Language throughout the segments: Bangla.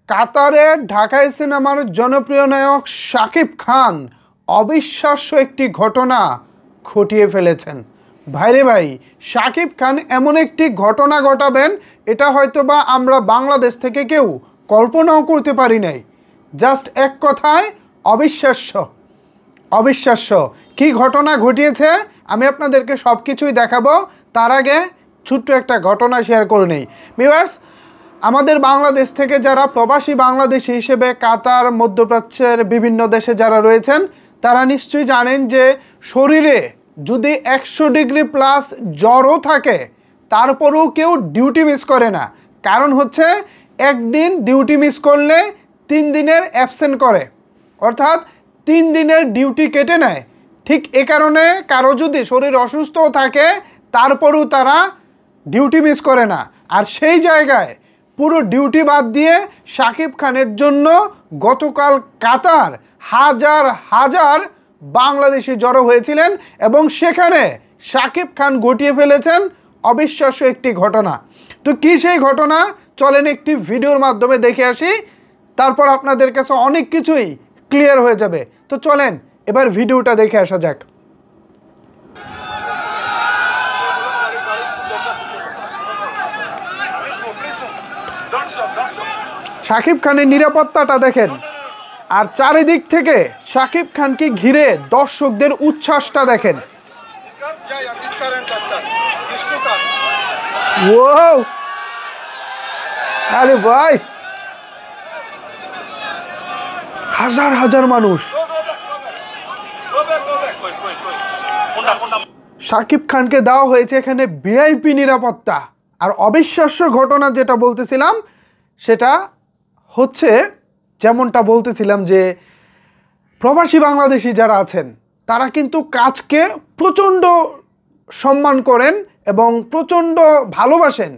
কাতারে ঢাকাই সিনেমার জনপ্রিয় নায়ক শাকিব খান অবিশ্বাস্য একটি ঘটনা ঘটিয়ে ফেলেছেন। ভাইরে ভাই, শাকিব খান এমন একটি ঘটনা ঘটাবেন এটা হয়তোবা আমরা বাংলাদেশ থেকে কেউ কল্পনাও করতে পারি নাই। জাস্ট এক কথায় অবিশ্বাস্য। অবিশ্বাস্য কি ঘটনা ঘটিয়েছে আমি আপনাদেরকে সব কিছুই দেখাবো। তার আগে ছোট্ট একটা ঘটনা শেয়ার করে নেই। ভিউয়ার্স, আমাদের বাংলাদেশ থেকে যারা প্রবাসী বাংলাদেশি হিসেবে কাতার, মধ্যপ্রাচ্যের বিভিন্ন দেশে যারা রয়েছেন তারা নিশ্চয়ই জানেন যে শরীরে যদি 100 ডিগ্রি প্লাস জ্বরও থাকে তারপরেও কেউ ডিউটি মিস করে না। কারণ হচ্ছে একদিন ডিউটি মিস করলে 3 দিনের অ্যাবসেন্ট করে, অর্থাৎ 3 দিনের ডিউটি কেটে নেয়। ঠিক এ কারণে কারো যদি শরীর অসুস্থও থাকে তারপরেও তারা ডিউটি মিস করে না। আর সেই জায়গায় পুরো ডিউটি বাদ দিয়ে শাকিব খানের জন্য গতকাল কাতার হাজার হাজার বাংলাদেশি জড়ো হয়েছিলেন এবং সেখানে শাকিব খান ঘটিয়ে ফেলেছেন অবিশ্বাস্য একটি ঘটনা। তো কী সেই ঘটনা, চলেন একটি ভিডিওর মাধ্যমে দেখে আসি, তারপর আপনাদের কাছে অনেক কিছুই ক্লিয়ার হয়ে যাবে। তো চলেন এবার ভিডিওটা দেখে আসা যাক। শাকিব খানের নিরাপত্তাটা দেখেন, আর চারিদিক থেকে শাকিব খানকে ঘিরে দর্শকদের উচ্ছ্বাসটা দেখেন। ওয়াও, আরে ভাই, হাজার হাজার মানুষ। শাকিব খানকে দেওয়া হয়েছে এখানে ভিআইপি নিরাপত্তা। আর অবিশ্বাস্য ঘটনা যেটা বলতেছিলাম সেটা হচ্ছে, যেমনটা বলতেছিলাম যে প্রবাসী বাংলাদেশি যারা আছেন তারা কিন্তু কাজকে প্রচণ্ড সম্মান করেন এবং প্রচণ্ড ভালোবাসেন।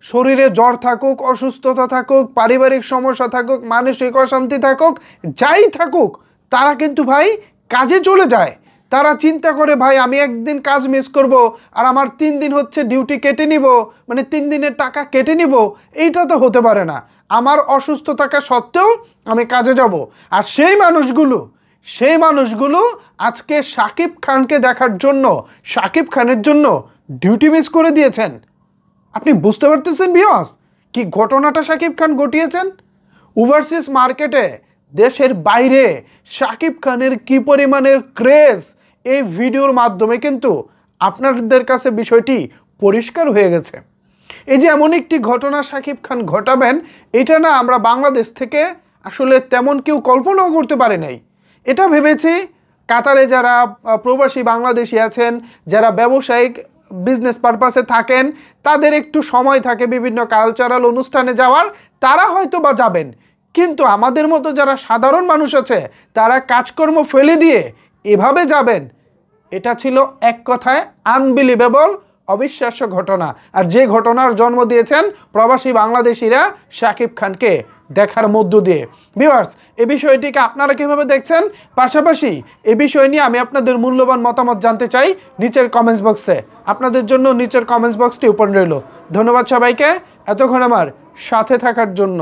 শরীরে জ্বর থাকুক, অসুস্থতা থাকুক, পারিবারিক সমস্যা থাকুক, মানসিক অশান্তি থাকুক, যাই থাকুক, তারা কিন্তু ভাই কাজে চলে যায়। তারা চিন্তা করে ভাই আমি একদিন কাজ মিস করব আর আমার 3 দিন হচ্ছে ডিউটি কেটে নিব, মানে 3 দিনের টাকা কেটে নিব, এইটা তো হতে পারে না। আমার অসুস্থ থাকা সত্ত্বেও আমি কাজে যাব। আর সেই মানুষগুলো আজকে শাকিব খানকে দেখার জন্য, শাকিব খানের জন্য ডিউটি মিস করে দিয়েছেন। আপনি বুঝতে পারতেছেন ভিউয়ার্স কি ঘটনাটা শাকিব খান ঘটিয়েছেন? ওভারসিজ মার্কেটে, দেশের বাইরে শাকিব খানের কি পরিমাণের ক্রেজ, এই ভিডিওর মাধ্যমে কিন্তু আপনাদের কাছে বিষয়টি পরিষ্কার হয়ে গেছে। এই যে এমন একটি ঘটনা শাকিব খান ঘটাবেন, এটা না আমরা বাংলাদেশ থেকে আসলে তেমন কেউ কল্পনাও করতে পারে নাই। এটা ভেবেছি কাতারে যারা প্রবাসী বাংলাদেশি আছেন, যারা ব্যবসায়িক বিজনেস পারপাসে থাকেন, তাদের একটু সময় থাকে বিভিন্ন কালচারাল অনুষ্ঠানে যাওয়ার, তারা হয়তো বা যাবেন। কিন্তু আমাদের মতো যারা সাধারণ মানুষ আছে তারা কাজকর্ম ফেলে দিয়ে এভাবে যাবেন, এটা ছিল এক কথায় আনবিলিভেবল, অবিশ্বাস্য ঘটনা। আর যে ঘটনার জন্ম দিয়েছেন প্রবাসী বাংলাদেশিরা শাকিব খানকে দেখার মধ্য দিয়ে। ভিউয়ার্স, এই বিষয়টিকে আপনারা কীভাবে দেখছেন, পাশাপাশি এই বিষয় নিয়ে আমি আপনাদের মূল্যবান মতামত জানতে চাই নিচের কমেন্টস বক্সে। আপনাদের জন্য নিচের কমেন্টস বক্সটি ওপেন রইল। ধন্যবাদ সবাইকে এতক্ষণ আমার সাথে থাকার জন্য।